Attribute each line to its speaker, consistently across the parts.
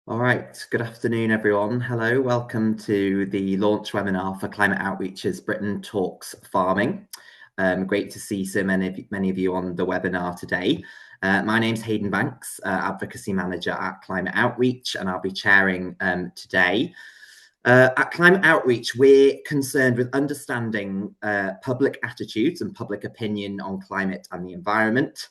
Speaker 1: All right, good afternoon, everyone. Hello, welcome to the launch webinar for Climate Outreach's Britain Talks Farming. Great to see so many of you on the webinar today. My name's Hayden Banks, Advocacy Manager at Climate Outreach, and I'll be chairing today. At Climate Outreach, we're concerned with understanding public attitudes and public opinion on climate and the environment,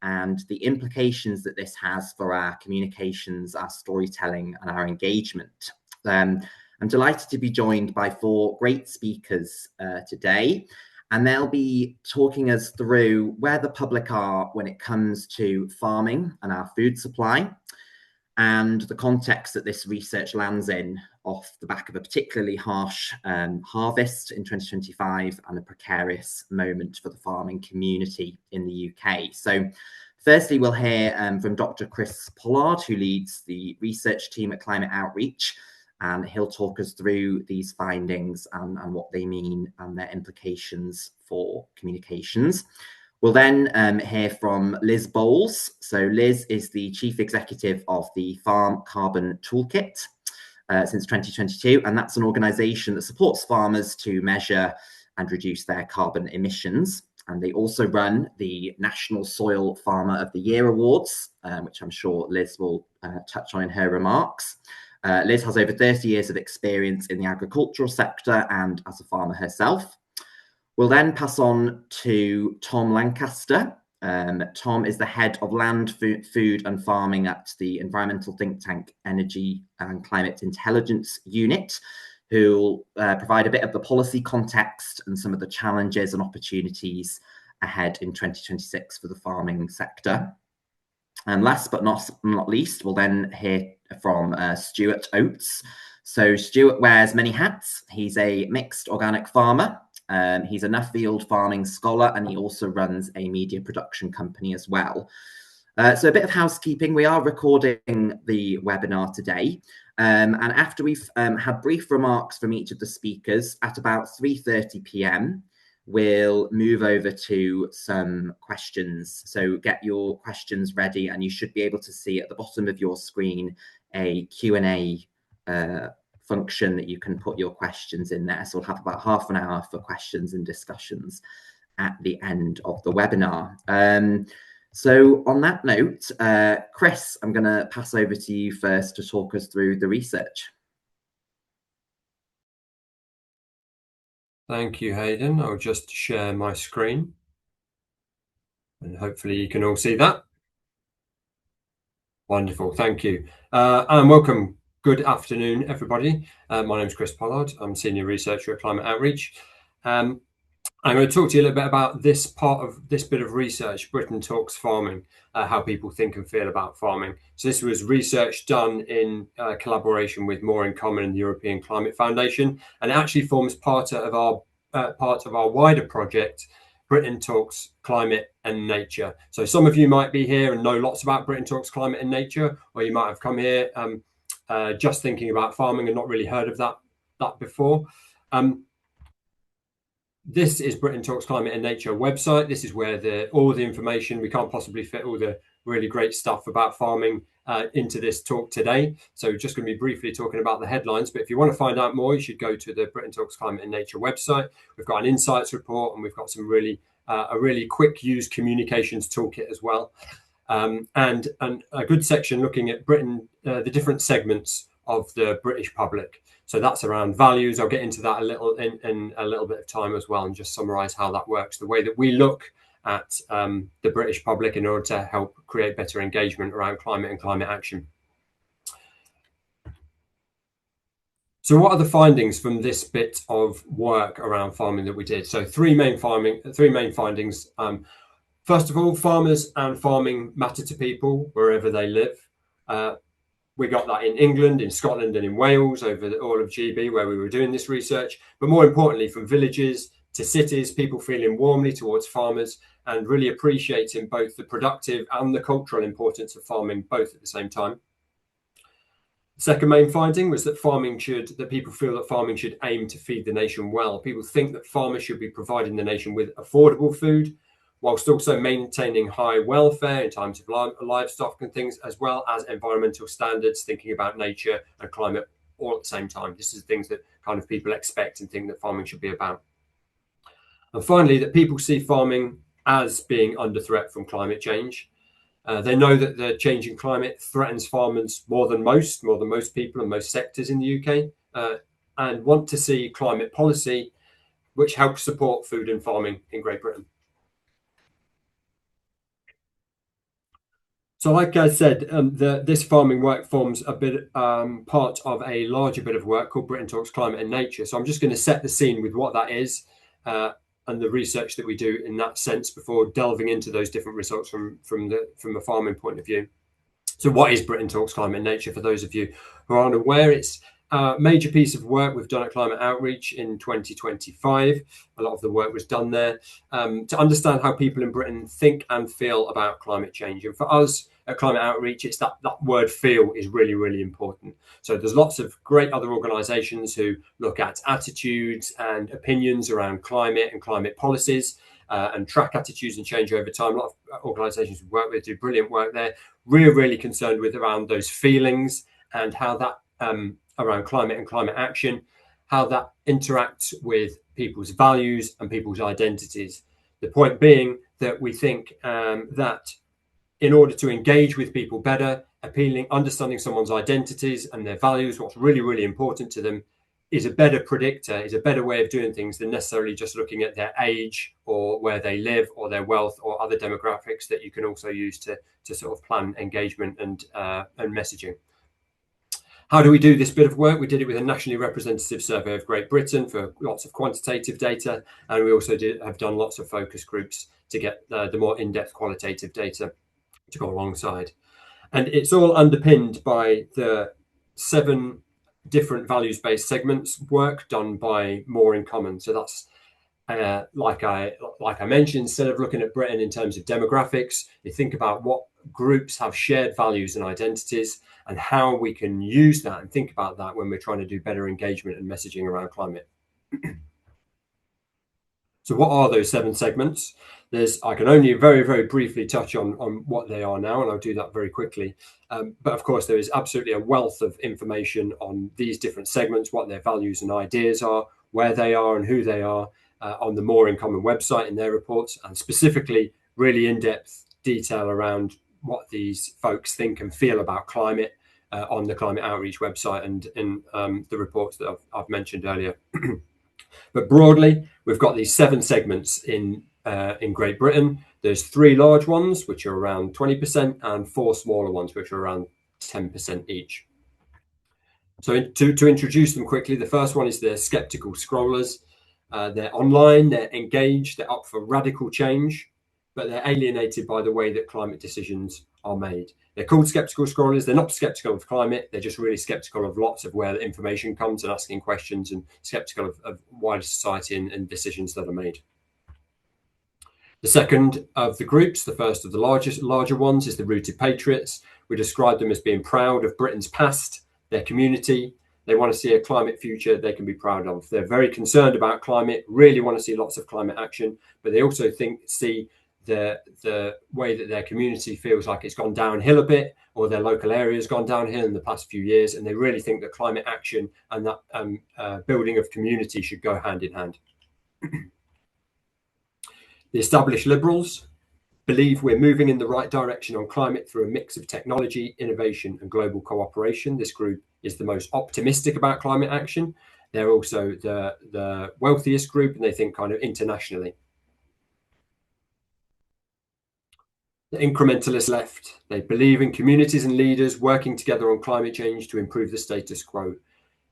Speaker 1: and the implications that this has for our communications, our storytelling, and our engagement. I'm delighted to be joined by four great speakers today, and they'll be talking us through where the public are when it comes to farming and our food supply, and the context that this research lands in off the back of a particularly harsh harvest in 2025 and a precarious moment for the farming community in the UK. So firstly, we'll hear from Dr. Chris Pollard, who leads the research team at Climate Outreach, and he'll talk us through these findings and what they mean and their implications for communications. We'll then hear from Liz Bowles. So Liz is the Chief Executive of the Farm Carbon Toolkit since 2022, and that's an organisation that supports farmers to measure and reduce their carbon emissions. And they also run the National Soil Farmer of the Year Awards, which I'm sure Liz will touch on in her remarks. Liz has over 30 years of experience in the agricultural sector and as a farmer herself. We'll then pass on to Tom Lancaster. Tom is the head of land, food and farming at the environmental think tank Energy and Climate Intelligence Unit, who'll provide a bit of the policy context and some of the challenges and opportunities ahead in 2026 for the farming sector. And last but not least, we'll then hear from Stuart Oates. So Stuart wears many hats. He's a mixed organic farmer. He's a Nuffield farming scholar, and he also runs a media production company as well. So a bit of housekeeping. We are recording the webinar today. And after we've had brief remarks from each of the speakers at about 3:30 p.m, we'll move over to some questions. So get your questions ready, and you should be able to see at the bottom of your screen a Q&A function that you can put your questions in there. So we'll have about half an hour for questions and discussions at the end of the webinar. So on that note, Chris, I'm going to pass over to you first to talk us through the research.
Speaker 2: Thank you, Hayden. I'll just share my screen and hopefully you can all see that. Wonderful, thank you. And welcome. Good afternoon, everybody. My name is Chris Pollard. I'm Senior Researcher at Climate Outreach. I'm going to talk to you a little bit about this bit of research, Britain Talks Farming, how people think and feel about farming. So this was research done in collaboration with More in Common and the European Climate Foundation, and it actually forms part of our wider project, Britain Talks Climate and Nature. So some of you might be here and know lots about Britain Talks Climate and Nature, or you might have come here just thinking about farming and not really heard of that before. This is Britain Talks Climate and Nature website. This is where all the information, we can't possibly fit all the really great stuff about farming into this talk today. So just going to be briefly talking about the headlines, but if you want to find out more, you should go to the Britain Talks Climate and Nature website. We've got an insights report, and we've got some a really quick use communications toolkit as well. And a good section looking at Britain, the different segments of the British public. So that's around values. I'll get into that a little in a little bit of time as well, and just summarize how that works, the way that we look at the British public in order to help create better engagement around climate and climate action. So what are the findings from this bit of work around farming that we did? So three main findings. First of all, farmers and farming matter to people wherever they live. We got that in England, in Scotland and in Wales over all of GB where we were doing this research. But more importantly, from villages to cities, people feeling warmly towards farmers and really appreciating both the productive and the cultural importance of farming both at the same time. The second main finding was that people feel that farming should aim to feed the nation well. People think that farmers should be providing the nation with affordable food, whilst also maintaining high welfare in terms of livestock and things, as well as environmental standards, thinking about nature and climate all at the same time. This is things that kind of people expect and think that farming should be about. And finally, that people see farming as being under threat from climate change. They know that the changing climate threatens farmers more than most people and most sectors in the UK, and want to see climate policy which helps support food and farming in Great Britain. So like I said, this farming work forms a bit part of a larger bit of work called Britain Talks Climate and Nature. So I'm just going to set the scene with what that is and the research that we do in that sense before delving into those different results from a farming point of view. So what is Britain Talks Climate and Nature? For those of you who aren't aware, it's a major piece of work we've done at Climate Outreach in 2025. A lot of the work was done there to understand how people in Britain think and feel about climate change. And for us at Climate Outreach, it's that word feel is really, really important. So there's lots of great other organisations who look at attitudes and opinions around climate and climate policies and track attitudes and change over time. A lot of organisations we work with do brilliant work there. Really concerned with around those feelings and how that around climate and climate action, how that interacts with people's values and people's identities. The point being that we think that in order to engage with people better, understanding someone's identities and their values, what's really important to them, is a better predictor, is a better way of doing things than necessarily just looking at their age or where they live or their wealth or other demographics that you can also use to sort of plan engagement and messaging. How do we do this bit of work? We did it with a nationally representative survey of Great Britain for lots of quantitative data, and we also have done lots of focus groups to get the more in-depth qualitative data to go alongside. And it's all underpinned by the 7 different values-based segments work done by More in Common. So that's like I mentioned, instead of looking at Britain in terms of demographics, you think about what groups have shared values and identities and how we can use that and think about that when we're trying to do better engagement and messaging around climate. So what are those 7 segments? I can only very briefly touch on what they are now, and I'll do that very quickly. But of course, there is absolutely a wealth of information on these different segments, what their values and ideas are, where they are and who they are on the More in Common website in their reports, and specifically really in-depth detail around what these folks think and feel about climate on the Climate Outreach website and in the reports that I've mentioned earlier. But broadly, we've got these 7 segments in Great Britain. There's 3 large ones, which are around 20%, and 4 smaller ones, which are around 10% each. So to introduce them quickly, the first one is the skeptical scrollers. They're online, they're engaged, they're up for radical change, but they're alienated by the way that climate decisions are made. They're called skeptical scrollers. They're not skeptical of climate. They're just really skeptical of lots of where the information comes and asking questions, and skeptical of wider society and decisions that are made. The second of the groups, the first of the larger ones, is the rooted patriots. We describe them as being proud of Britain's past, their community. They want to see a climate future they can be proud of. They're very concerned about climate, really want to see lots of climate action, but they also see the way that their community feels like it's gone downhill a bit, or their local area has gone downhill in the past few years, and they really think that climate action and that building of community should go hand in hand. The established liberals believe we're moving in the right direction on climate through a mix of technology, innovation, and global cooperation. This group is the most optimistic about climate action. They're also the wealthiest group, and they think kind of internationally. The incrementalist left, they believe in communities and leaders working together on climate change to improve the status quo.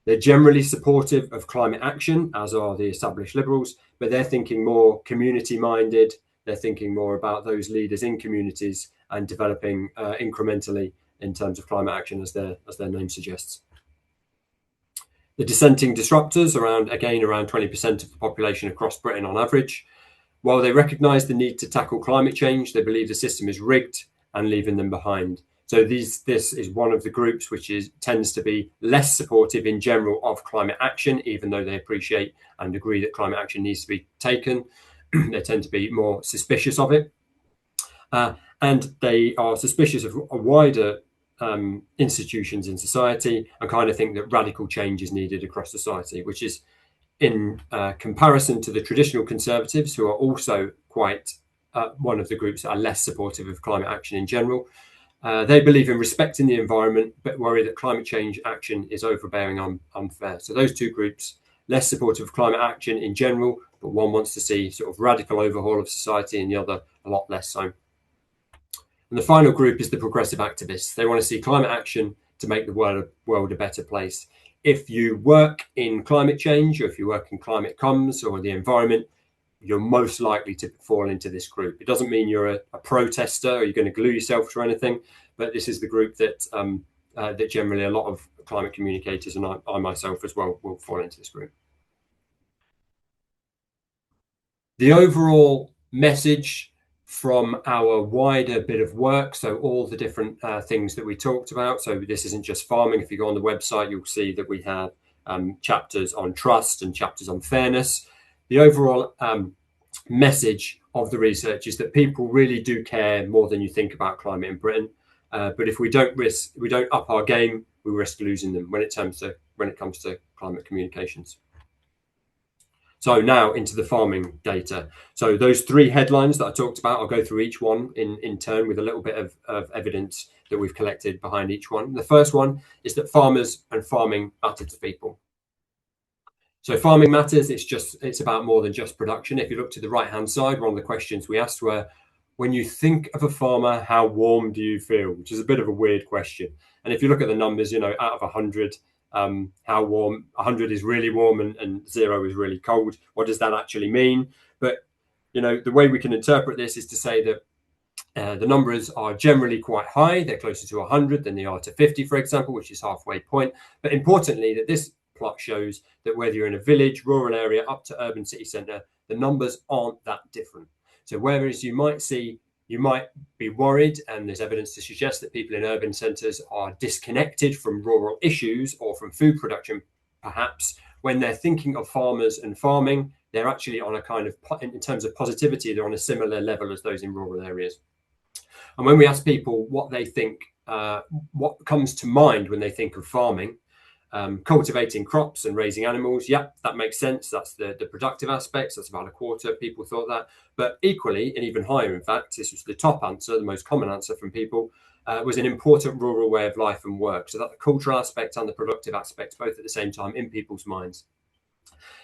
Speaker 2: They're generally supportive of climate action, as are the established liberals, but they're thinking more community-minded. They're thinking more about those leaders in communities and developing incrementally in terms of climate action, as their name suggests. The dissenting disruptors, around 20% of the population across Britain on average. While they recognise the need to tackle climate change, they believe the system is rigged and leaving them behind. So this is one of the groups which tends to be less supportive in general of climate action, even though they appreciate and agree that climate action needs to be taken. They tend to be more suspicious of it. And they are suspicious of a wider institutions in society, and kind of think that radical change is needed across society, which is in comparison to the traditional conservatives, who are also quite one of the groups that are less supportive of climate action in general. They believe in respecting the environment, but worry that climate change action is overbearing and unfair. So those two groups, less supportive of climate action in general, but one wants to see sort of radical overhaul of society, and the other a lot less so. And the final group is the progressive activists. They want to see climate action to make the world a better place. If you work in climate change, or if you work in climate comms or the environment, you're most likely to fall into this group. It doesn't mean you're a protester or you're going to glue yourself to anything, but this is the group that that generally a lot of climate communicators, and I myself as well, will fall into this group. The overall message from our wider bit of work, so all the different things that we talked about, so this isn't just farming. If you go on the website, you'll see that we have chapters on trust and chapters on fairness. The overall message of the research is that people really do care more than you think about climate in Britain, but if we don't up our game, we risk losing them when it comes to climate communications. So now into the farming data. So those three headlines that I talked about, I'll go through each one in turn with a little bit of evidence that we've collected behind each one. The first one is that farmers and farming matter to people. So farming matters. It's about more than just production. If you look to the right-hand side, one of the questions we asked were, when you think of a farmer, how warm do you feel? Which is a bit of a weird question. And if you look at the numbers, out of 100, how warm? 100 is really warm and 0 is really cold. What does that actually mean? But the way we can interpret this is to say that the numbers are generally quite high. They're closer to 100 than they are to 50, for example, which is halfway point. But importantly, that this plot shows that whether you're in a village, rural area, up to urban city centre, the numbers aren't that different. So whereas you might be worried, and there's evidence to suggest that people in urban centres are disconnected from rural issues or from food production, perhaps, when they're thinking of farmers and farming, they're actually on a kind of, in terms of positivity, they're on a similar level as those in rural areas. And when we ask people what they think, what comes to mind when they think of farming, cultivating crops and raising animals, yeah, that makes sense. That's the productive aspects. That's about a quarter of people thought that. But equally, and even higher, in fact, this was the top answer, the most common answer from people, was an important rural way of life and work. So that the cultural aspect and the productive aspects, both at the same time in people's minds.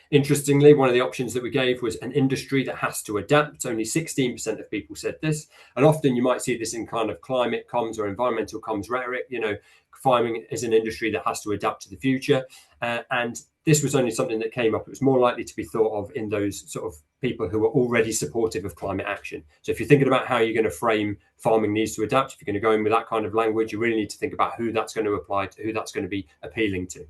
Speaker 2: Interestingly, one of the options that we gave was an industry that has to adapt. Only 16% of people said this. And often you might see this in kind of climate comms or environmental comms rhetoric. Farming is an industry that has to adapt to the future. And this was only something that came up. It was more likely to be thought of in those sort of people who are already supportive of climate action. So if you're thinking about how you're going to frame farming needs to adapt, if you're going to go in with that kind of language, you really need to think about who that's going to apply to, who that's going to be appealing to.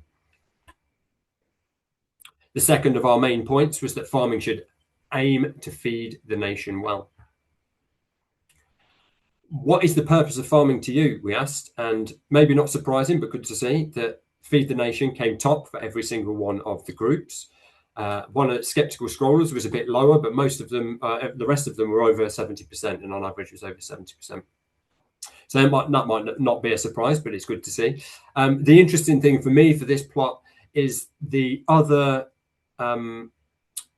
Speaker 2: The second of our main points was that farming should aim to feed the nation well. What is the purpose of farming to you, we asked, and maybe not surprising, but good to see that feed the nation came top for every single one of the groups. One of the skeptical scrollers was a bit lower, but most of them, the rest of them were over 70%, and on average was over 70%. So that might not be a surprise, but it's good to see. The interesting thing for me for this plot is the other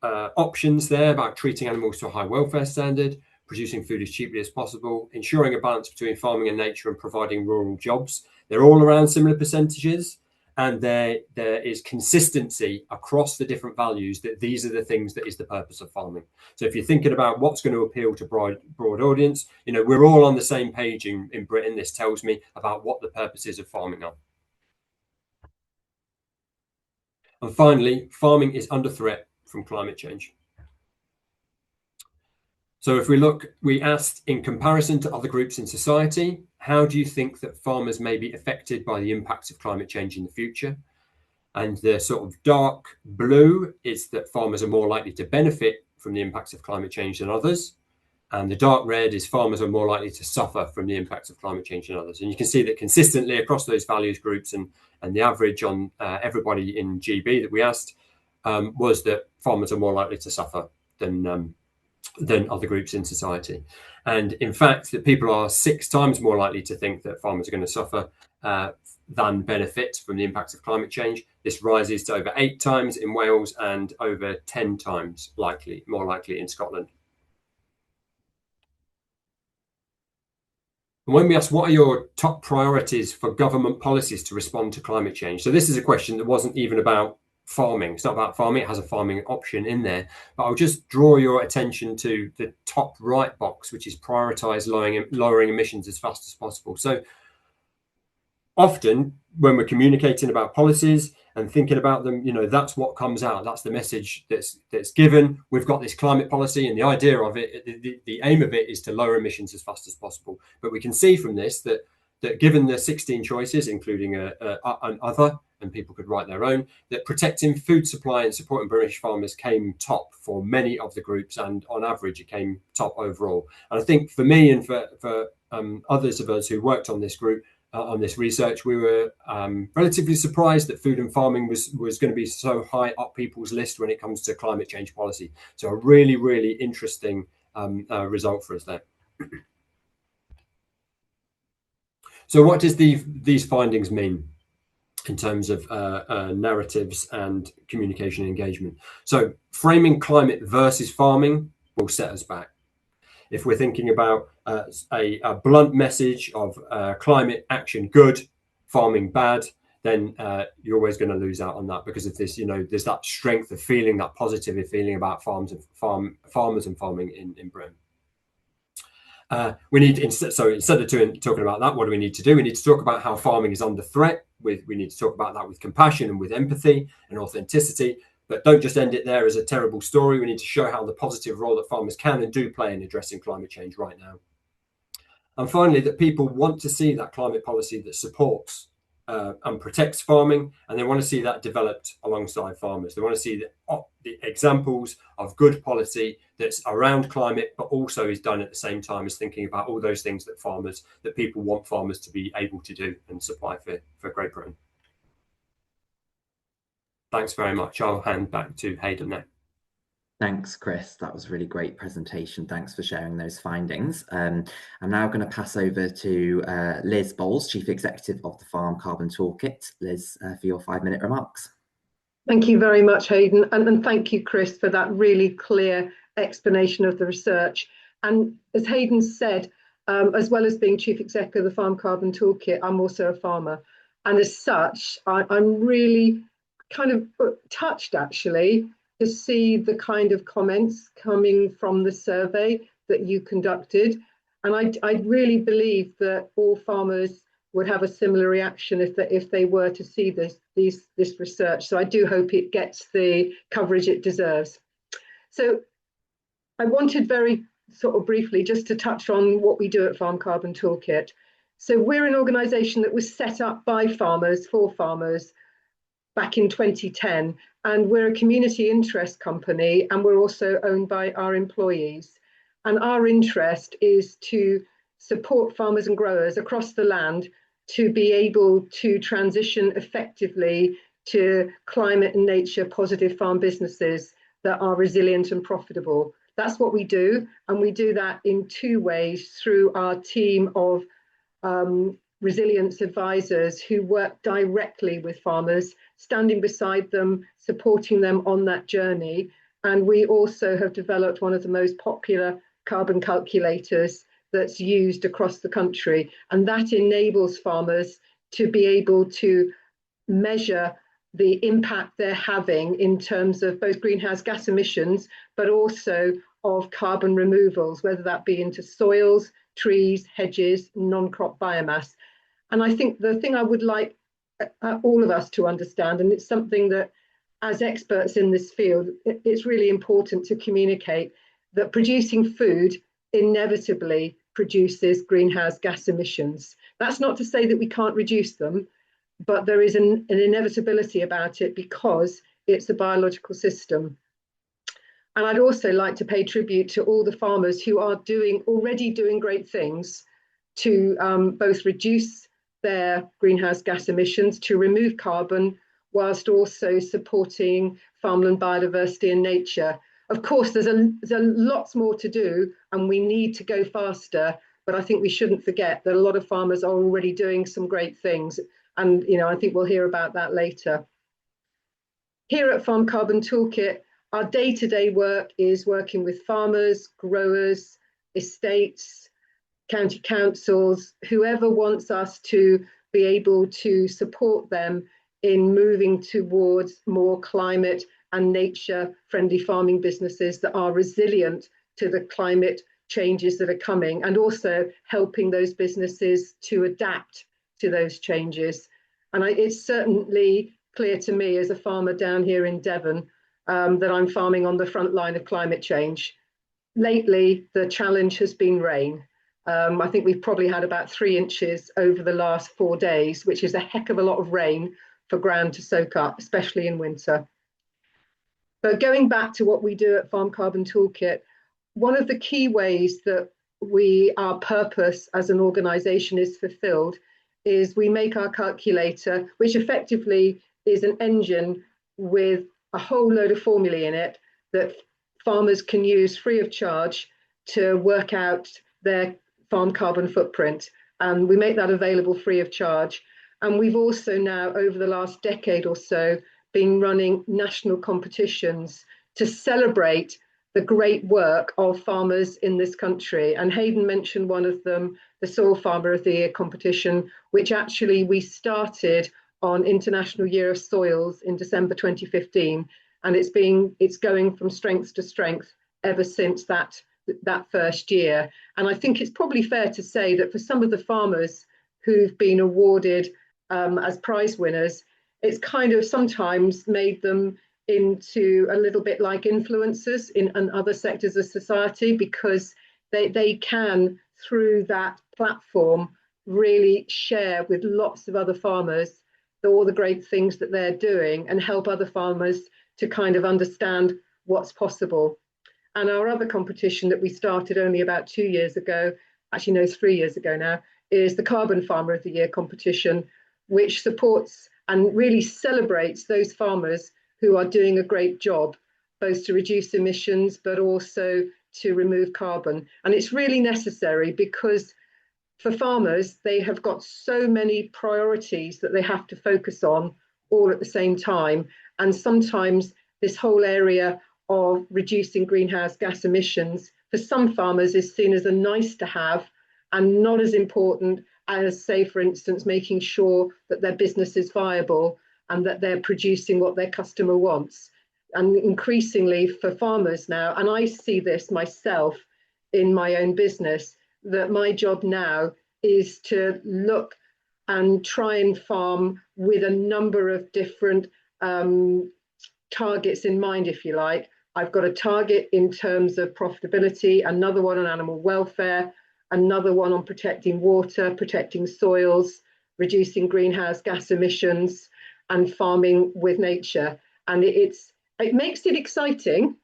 Speaker 2: options there about treating animals to a high welfare standard, producing food as cheaply as possible, ensuring a balance between farming and nature, and providing rural jobs. They're all around similar percentages, and there is consistency across the different values that these are the things that is the purpose of farming. So if you're thinking about what's going to appeal to broad audience, we're all on the same page in Britain. This tells me about what the purposes of farming are. And finally, farming is under threat from climate change. So if we look, we asked, in comparison to other groups in society, how do you think that farmers may be affected by the impacts of climate change in the future? And the sort of dark blue is that farmers are more likely to benefit from the impacts of climate change than others. And the dark red is farmers are more likely to suffer from the impacts of climate change than others. And you can see that consistently across those values groups, and the average on everybody in GB that we asked was that farmers are more likely to suffer than than other groups in society. And in fact, that people are 6 times more likely to think that farmers are going to suffer than benefit from the impacts of climate change. This rises to over 8 times in Wales and over 10 times more likely in Scotland. And when we ask, what are your top priorities for government policies to respond to climate change? So this is a question that wasn't even about farming. It's not about farming. It has a farming option in there. But I'll just draw your attention to the top right box, which is prioritise lowering emissions as fast as possible. So often when we're communicating about policies and thinking about them, that's what comes out. That's the message that's given. We've got this climate policy, and the idea of it, the aim of it is to lower emissions as fast as possible. But we can see from this that given the 16 choices, including an other, and people could write their own, that protecting food supply and supporting British farmers came top for many of the groups, and on average it came top overall. And I think for me and for others of us who worked on this group, on this research, we were relatively surprised that food and farming was going to be so high up people's list when it comes to climate change policy. So a really, really interesting result for us there. So what does these findings mean in terms of narratives and communication engagement? So framing climate versus farming will set us back. If we're thinking about a blunt message of climate action good, farming bad, then you're always going to lose out on that, because of this, there's that strength of feeling, that positive feeling about farmers and farming in Britain. We need instead of talking about that, what do we need to do? We need to talk about how farming is under threat. We need to talk about that with compassion and with empathy and authenticity. But don't just end it there as a terrible story. We need to show how the positive role that farmers can and do play in addressing climate change right now. And finally, that people want to see that climate policy that supports and protects farming, and they want to see that developed alongside farmers. They want to see the examples of good policy that's around climate, but also is done at the same time as thinking about all those things that people want farmers to be able to do and supply for Great Britain. Thanks very much. I'll hand back to Hayden now.
Speaker 1: Thanks, Chris. That was a really great presentation. Thanks for sharing those findings. I'm now going to pass over to Liz Bowles, Chief Executive of the Farm Carbon Toolkit. Liz, for your 5-minute remarks.
Speaker 3: Thank you very much, Hayden. And thank you, Chris, for that really clear explanation of the research. And as Hayden said, as well as being Chief Executive of the Farm Carbon Toolkit, I'm also a farmer. And as such, I'm really kind of touched, actually, to see the kind of comments coming from the survey that you conducted. And I really believe that all farmers would have a similar reaction if they were to see this research. So I do hope it gets the coverage it deserves. So I wanted very sort of briefly just to touch on what we do at Farm Carbon Toolkit. So we're an organisation that was set up by farmers for farmers back in 2010, and we're a community interest company, and we're also owned by our employees. And our interest is to support farmers and growers across the land to be able to transition effectively to climate and nature positive farm businesses that are resilient and profitable. That's what we do, and we do that in 2 ways: through our team of resilience advisors who work directly with farmers, standing beside them, supporting them on that journey. And we also have developed one of the most popular carbon calculators that's used across the country. And that enables farmers to be able to measure the impact they're having in terms of both greenhouse gas emissions, but also of carbon removals, whether that be into soils, trees, hedges, non-crop biomass. And I think the thing I would like all of us to understand, and it's something that as experts in this field, it's really important to communicate, that producing food inevitably produces greenhouse gas emissions. That's not to say that we can't reduce them, but there is an inevitability about it because it's a biological system. And I'd also like to pay tribute to all the farmers who are already doing great things to both reduce their greenhouse gas emissions, to remove carbon, whilst also supporting farmland biodiversity and nature. Of course, there's lots more to do, and we need to go faster. But I think we shouldn't forget that a lot of farmers are already doing some great things, and I think we'll hear about that later. Here at Farm Carbon Toolkit, our day-to-day work is working with farmers, growers, estates, county councils, whoever wants us to be able to support them in moving towards more climate and nature-friendly farming businesses that are resilient to the climate changes that are coming, and also helping those businesses to adapt to those changes. And it's certainly clear to me as a farmer down here in Devon that I'm farming on the front line of climate change. Lately, the challenge has been rain. I think we've probably had about 3 inches over the last 4 days, which is a heck of a lot of rain for ground to soak up, especially in winter. But going back to what we do at Farm Carbon Toolkit, one of the key ways that our purpose as an organisation is fulfilled is we make our calculator, which effectively is an engine with a whole load of formulae in it that farmers can use free of charge to work out their farm carbon footprint. And we make that available free of charge. And we've also now, over the last decade or so, been running national competitions to celebrate the great work of farmers in this country. And Hayden mentioned one of them, the Soil Farmer of the Year competition, which actually we started on International Year of Soils in December 2015. And it's going from strength to strength ever since that first year. And I think it's probably fair to say that for some of the farmers who've been awarded as prize winners, it's kind of sometimes made them into a little bit like influencers in other sectors of society, because they can, through that platform, really share with lots of other farmers all the great things that they're doing and help other farmers to kind of understand what's possible. And our other competition that we started only about 2 years ago, actually no, 3 years ago now, is the Carbon Farmer of the Year competition, which supports and really celebrates those farmers who are doing a great job, both to reduce emissions, but also to remove carbon. And it's really necessary because for farmers, they have got so many priorities that they have to focus on all at the same time. And sometimes this whole area of reducing greenhouse gas emissions for some farmers is seen as a nice to have and not as important as, say, for instance, making sure that their business is viable and that they're producing what their customer wants. And increasingly for farmers now, and I see this myself in my own business, that my job now is to look and try and farm with a number of different targets in mind, if you like. I've got a target in terms of profitability, another one on animal welfare, another one on protecting water, protecting soils, reducing greenhouse gas emissions, and farming with nature. And it makes it exciting,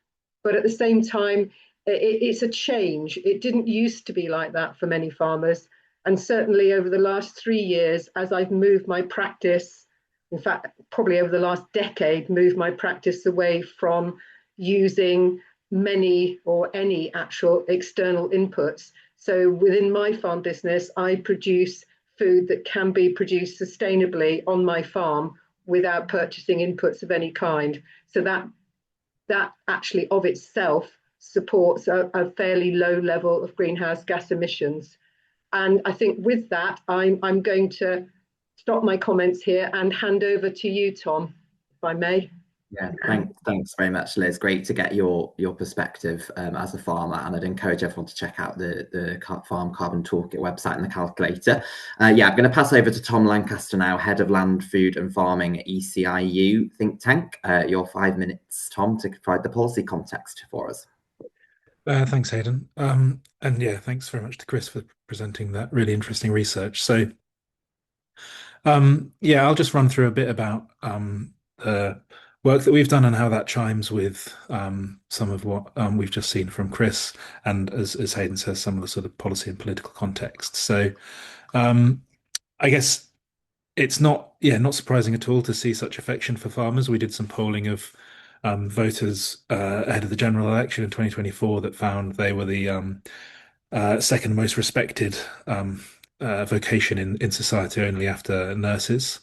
Speaker 3: but at the same time, it's a change. It didn't used to be like that for many farmers. And certainly over the last 3 years, as I've moved my practice, in fact, probably over the last decade, moved my practice away from using many or any actual external inputs. So within my farm business, I produce food that can be produced sustainably on my farm without purchasing inputs of any kind. So that actually of itself supports a fairly low level of greenhouse gas emissions. And I think with that, I'm going to stop my comments here and hand over to you, Tom, if I may.
Speaker 1: Yeah, thanks very much, Liz. Great to get your perspective as a farmer, and I'd encourage everyone to check out the Farm Carbon Toolkit website and the calculator. Yeah, I'm going to pass over to Tom Lancaster now, Head of Land, Food and Farming at ECIU think tank. Your 5 minutes, Tom, to provide the policy context for us.
Speaker 4: Thanks, Hayden. And yeah, thanks very much to Chris for presenting that really interesting research. So yeah, I'll just run through a bit about the work that we've done and how that chimes with some of what we've just seen from Chris, and as Hayden says, some of the sort of policy and political context. So I guess it's not surprising at all to see such affection for farmers. We did some polling of voters ahead of the general election in 2024 that found they were the second most respected vocation in society, only after nurses.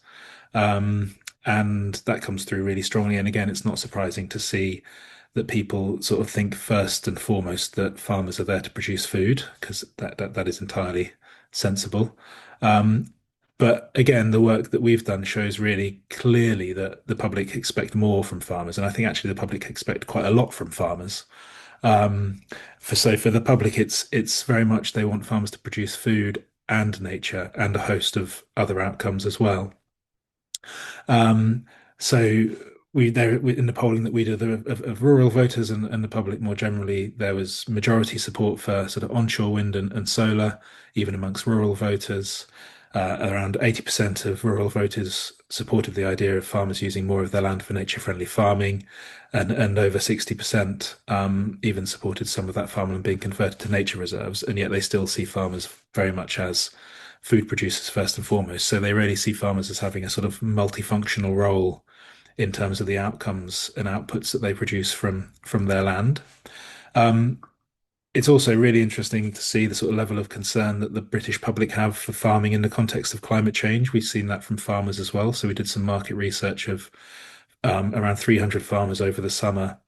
Speaker 4: And that comes through really strongly. And again, it's not surprising to see that people sort of think first and foremost that farmers are there to produce food, because that is entirely sensible. But again, the work that we've done shows really clearly that the public expect more from farmers, and I think actually the public expect quite a lot from farmers. Um, for the public, it's very much they want farmers to produce food and nature and a host of other outcomes as well. Um, so in the polling that we did of rural voters and the public more generally, there was majority support for sort of onshore wind and solar, even amongst rural voters. Around 80% of rural voters supported the idea of farmers using more of their land for nature-friendly farming, and over 60% even supported some of that farmland being converted to nature reserves, and yet they still see farmers very much as food producers first and foremost. So they really see farmers as having a sort of multifunctional role in terms of the outcomes and outputs that they produce from their land. It's also really interesting to see the sort of level of concern that the British public have for farming in the context of climate change. We've seen that from farmers as well. So we did some market research of around 300 farmers over the summer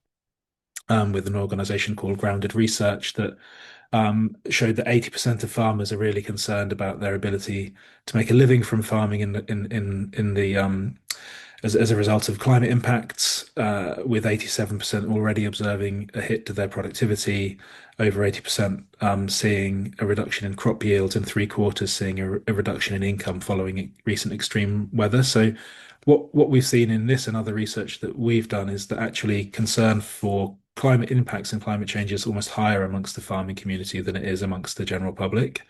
Speaker 4: with an organisation called Grounded Research that showed that 80% of farmers are really concerned about their ability to make a living from farming in the as a result of climate impacts, with 87% already observing a hit to their productivity, over 80% seeing a reduction in crop yields, and three-quarters seeing a reduction in income following recent extreme weather. So what we've seen in this and other research that we've done is that actually concern for climate impacts and climate change is almost higher amongst the farming community than it is amongst the general public.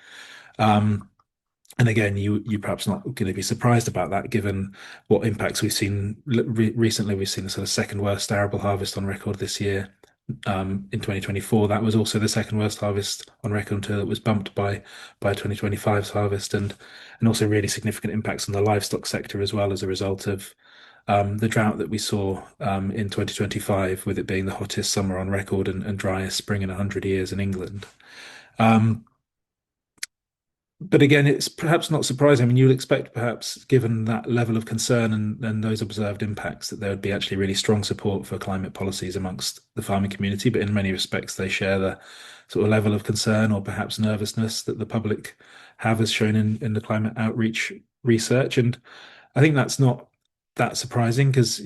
Speaker 4: And again, you perhaps not going to be surprised about that, given what impacts we've seen recently. We've seen the sort of second worst arable harvest on record this year. In 2024, that was also the second worst harvest on record until it was bumped by 2025's harvest, and also really significant impacts on the livestock sector as well as a result of the drought that we saw in 2025, with it being the hottest summer on record and driest spring in 100 years in England. But again, it's perhaps not surprising. I mean, you'd expect, perhaps, given that level of concern and those observed impacts, that there would be actually really strong support for climate policies amongst the farming community. But in many respects, they share the sort of level of concern or perhaps nervousness that the public have, as shown in the climate outreach research. And I think that's not that surprising, because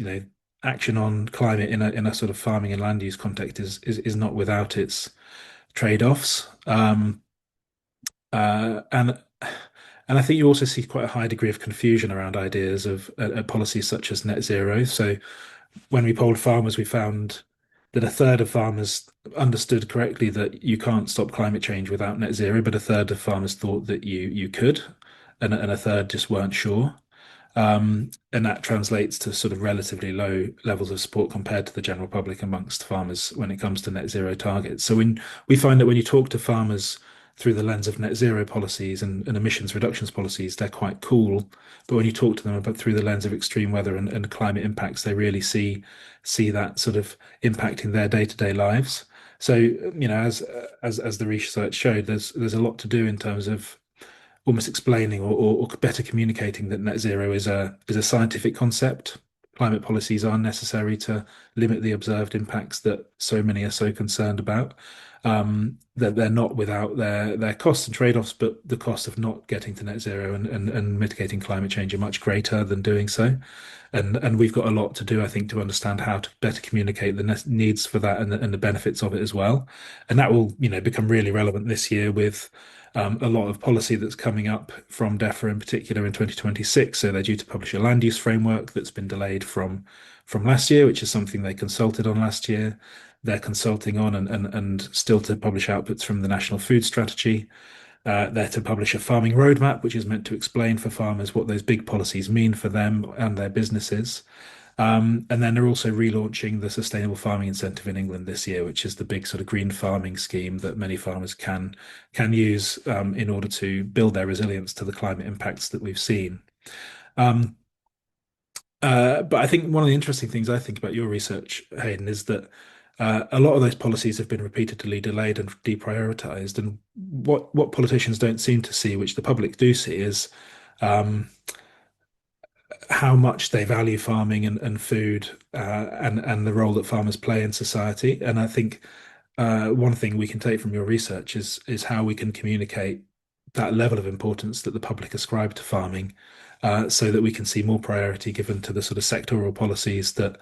Speaker 4: action on climate in a sort of farming and land use context is not without its trade-offs. And I think you also see quite a high degree of confusion around ideas of policies such as net zero. So when we polled farmers, we found that a third of farmers understood correctly that you can't stop climate change without net zero, but a third of farmers thought that you could, and a third just weren't sure. And that translates to sort of relatively low levels of support compared to the general public amongst farmers when it comes to net zero targets. So when we find that when you talk to farmers through the lens of net zero policies and emissions reductions policies, they're quite cool. But when you talk to them about through the lens of extreme weather and climate impacts, they really see that sort of impacting their day-to-day lives. So, as the research showed, there's a lot to do in terms of almost explaining or better communicating that net zero is a scientific concept. Climate policies are necessary to limit the observed impacts that so many are so concerned about. That they're not without their costs and trade-offs, but the cost of not getting to net zero and mitigating climate change are much greater than doing so. And we've got a lot to do, I think, to understand how to better communicate the needs for that and the benefits of it as well. And that will, become really relevant this year with a lot of policy that's coming up from DEFRA in particular in 2026. So they're due to publish a land use framework that's been delayed from last year, which is something they consulted on last year. They're consulting on and still to publish outputs from the National Food Strategy. They're to publish a farming roadmap, which is meant to explain for farmers what those big policies mean for them and their businesses. And then they're also relaunching the Sustainable Farming Incentive in England this year, which is the big sort of green farming scheme that many farmers can use in order to build their resilience to the climate impacts that we've seen. But I think one of the interesting things I think about your research, Hayden, is that a lot of those policies have been repeatedly delayed and deprioritized. And what politicians don't seem to see, which the public do see, is um, how much they value farming and food and the role that farmers play in society. And I think one thing we can take from your research is how we can communicate that level of importance that the public ascribe to farming, so that we can see more priority given to the sort of sectoral policies that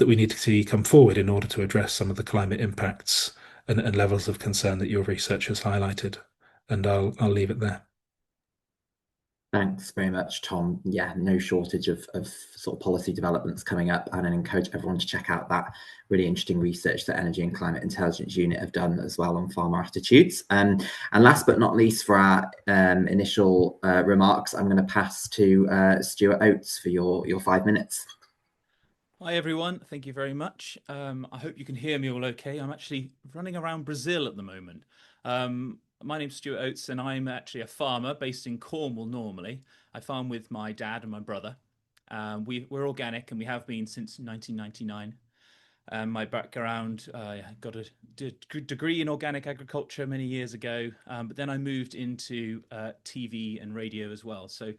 Speaker 4: we need to see come forward in order to address some of the climate impacts and levels of concern that your research has highlighted. And I'll leave it there.
Speaker 1: Thanks very much, Tom. Yeah, no shortage of sort of policy developments coming up, and I encourage everyone to check out that really interesting research that Energy and Climate Intelligence Unit have done as well on farmer attitudes. And last but not least, for our initial remarks, I'm going to pass to Stuart Oates for your 5 minutes.
Speaker 5: Hi everyone, thank you very much. I hope you can hear me all okay. I'm actually running around Brazil at the moment. My name's Stuart Oates and I'm actually a farmer based in Cornwall normally. I farm with my dad and my brother. We're organic and we have been since 1999. My background, I got a degree in organic agriculture many years ago, but then I moved into TV and radio as well. So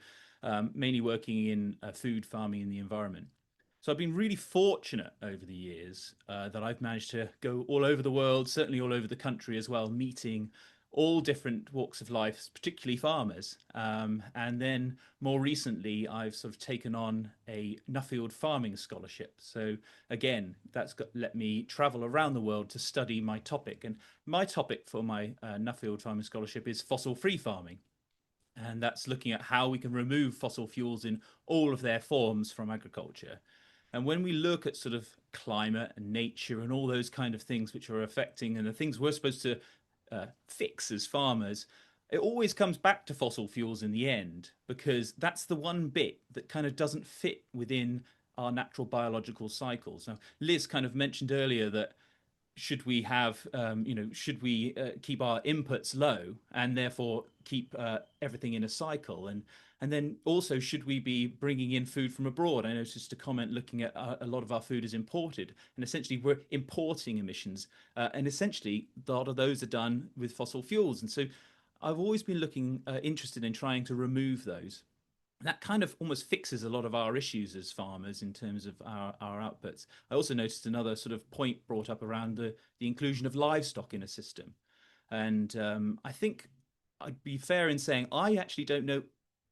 Speaker 5: mainly working in food farming and the environment. So I've been really fortunate over the years that I've managed to go all over the world, certainly all over the country as well, meeting all different walks of life, particularly farmers. And then more recently, I've sort of taken on a Nuffield farming scholarship. So again, let me travel around the world to study my topic. And my topic for my Nuffield farming scholarship is fossil-free farming. And that's looking at how we can remove fossil fuels in all of their forms from agriculture. And when we look at sort of climate and nature and all those kind of things which are affecting and the things we're supposed to fix as farmers, it always comes back to fossil fuels in the end, because that's the one bit that kind of doesn't fit within our natural biological cycles. Now, Liz kind of mentioned earlier that should we have, should we keep our inputs low and therefore keep everything in a cycle? And then also, should we be bringing in food from abroad? I noticed a comment looking at a lot of our food is imported, and essentially we're importing emissions. And essentially, a lot of those are done with fossil fuels. And so I've always been interested in trying to remove those. That kind of almost fixes a lot of our issues as farmers in terms of our outputs. I also noticed another sort of point brought up around the inclusion of livestock in a system. And I think I'd be fair in saying I actually don't know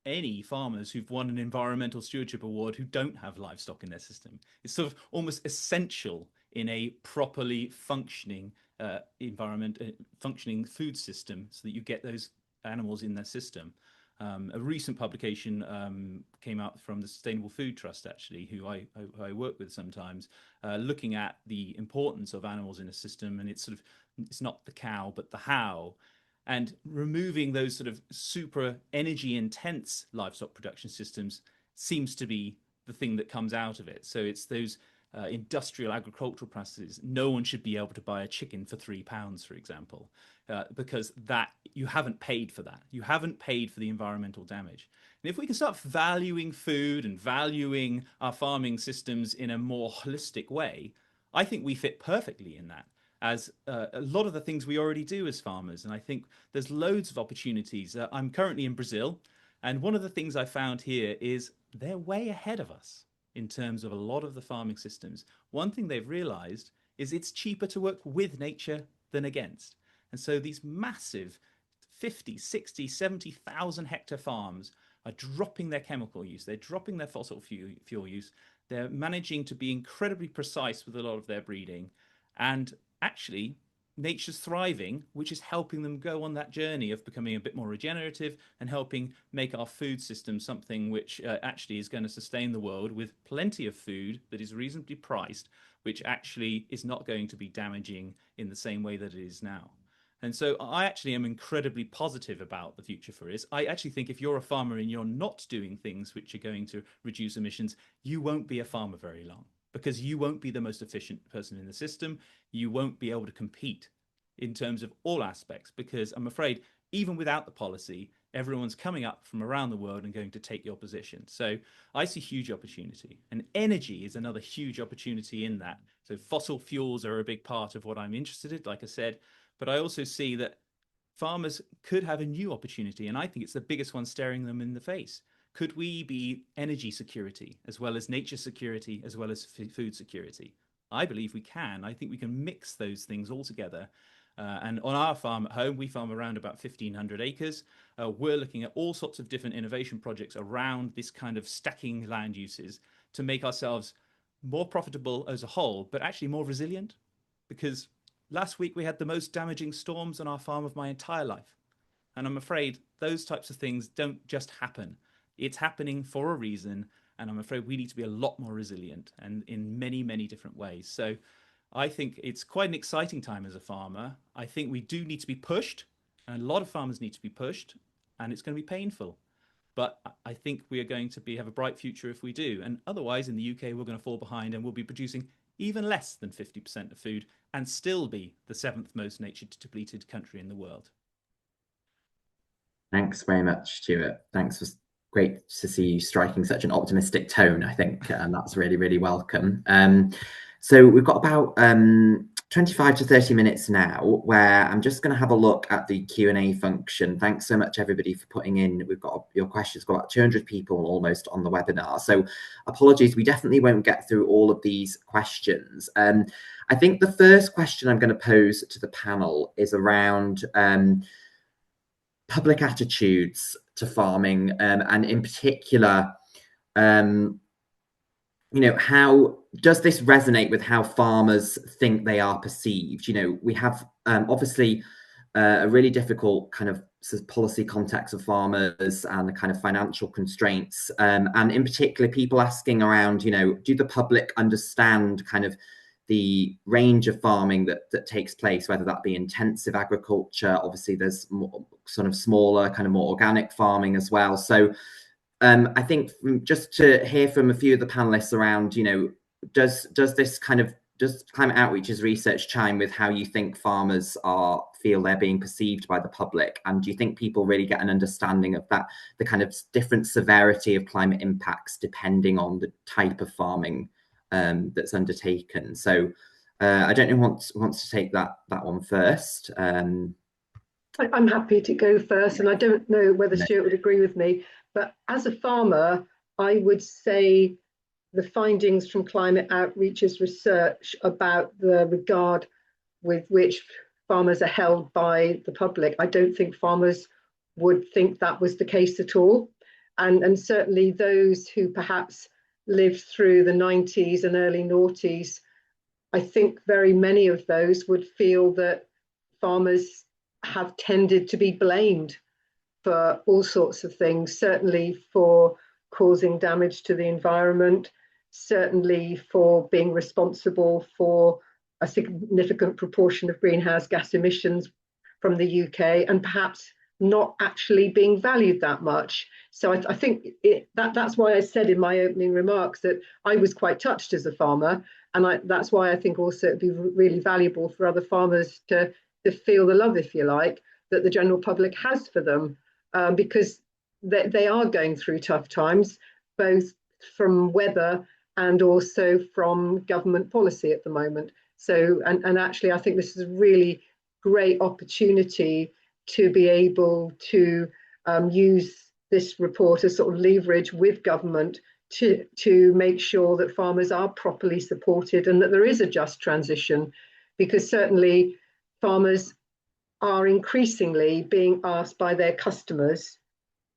Speaker 5: any farmers who've won an environmental stewardship award who don't have livestock in their system. It's sort of almost essential in a properly functioning functioning food system, so that you get those animals in their system. A recent publication came out from the Sustainable Food Trust, actually, who I work with sometimes, looking at the importance of animals in a system, and it's not the cow but the how. And removing those sort of super energy intense livestock production systems seems to be the thing that comes out of it. So it's those industrial agricultural practices. No one should be able to buy a chicken for £3, for example, because that you haven't paid for that. You haven't paid for the environmental damage. And if we can start valuing food and valuing our farming systems in a more holistic way, I think we fit perfectly in that, as a lot of the things we already do as farmers. And I think there's loads of opportunities. I'm currently in Brazil, and one of the things I found here is they're way ahead of us in terms of a lot of the farming systems. One thing they've realized is it's cheaper to work with nature than against. And so these massive 50, 60, 70,000 hectare farms are dropping their chemical use. They're dropping their fossil fuel use. They're managing to be incredibly precise with a lot of their breeding. And actually, nature's thriving, which is helping them go on that journey of becoming a bit more regenerative and helping make our food system something which actually is going to sustain the world with plenty of food that is reasonably priced, which actually is not going to be damaging in the same way that it is now. And so I actually am incredibly positive about the future for us. I actually think if you're a farmer and you're not doing things which are going to reduce emissions, you won't be a farmer very long, because you won't be the most efficient person in the system. You won't be able to compete in terms of all aspects, because I'm afraid even without the policy, Everyone's coming up from around the world and going to take your position. So I see huge opportunity, and energy is another huge opportunity in that. So fossil fuels are a big part of what I'm interested in, like I said, but I also see that farmers could have a new opportunity, and I think it's the biggest one staring them in the face. Could we be energy security as well as nature security as well as food security? I believe we can. I think we can mix those things all together. And on our farm at home, we farm around about 1,500 acres. We're looking at all sorts of different innovation projects around this kind of stacking land uses to make ourselves more profitable as a whole, but actually more resilient. Because last week we had the most damaging storms on our farm of my entire life. And I'm afraid those types of things don't just happen. It's happening for a reason. And I'm afraid we need to be a lot more resilient, and in many, many different ways. So I think it's quite an exciting time as a farmer. I think we do need to be pushed, and a lot of farmers need to be pushed, and it's going to be painful. But I think we are going to have a bright future if we do. And otherwise, in the UK, we're going to fall behind, and we'll be producing even less than 50% of food and still be the 7th most nature depleted country in the world.
Speaker 1: Thanks very much, Stuart. Thanks for great to see you striking such an optimistic tone. I think that's really, really welcome. So we've got about 25 to 30 minutes now, where I'm just going to have a look at the Q&A function. Thanks so much, everybody, for putting in. We've got your questions, got about 200 people almost on the webinar. So apologies, we definitely won't get through all of these questions. I think the first question I'm going to pose to the panel is around public attitudes to farming, and in particular, how does this resonate with how farmers think they are perceived? We have obviously a really difficult kind of policy context of farmers and the kind of financial constraints, and in particular, people asking around, do the public understand kind of the range of farming that takes place, whether that be intensive agriculture. Obviously, there's more sort of smaller, kind of more organic farming as well. So I think just to hear from a few of the panelists around, does climate outreach's research chime with how you think farmers feel they're being perceived by the public? And do you think people really get an understanding of that, the kind of different severity of climate impacts depending on the type of farming that's undertaken? So I don't know who wants to take that one first. I'm
Speaker 3: happy to go first, and I don't know whether Stuart would agree with me, but as a farmer, I would say the findings from climate outreach's research about the regard with which farmers are held by the public, I don't think farmers would think that was the case at all. And certainly those who perhaps lived through the 90s and early noughties, I think very many of those would feel that farmers have tended to be blamed for all sorts of things, certainly for causing damage to the environment, certainly for being responsible for a significant proportion of greenhouse gas emissions from the UK, and perhaps not actually being valued that much. So I think that's why I said in my opening remarks that I was quite touched as a farmer, and that's why I think also it'd be really valuable for other farmers to feel the love, if you like, that the general public has for them, because they are going through tough times, both from weather and also from government policy at the moment. So, and actually, I think this is a really great opportunity to be able to use this report as sort of leverage with government to make sure that farmers are properly supported and that there is a just transition, because certainly farmers are increasingly being asked by their customers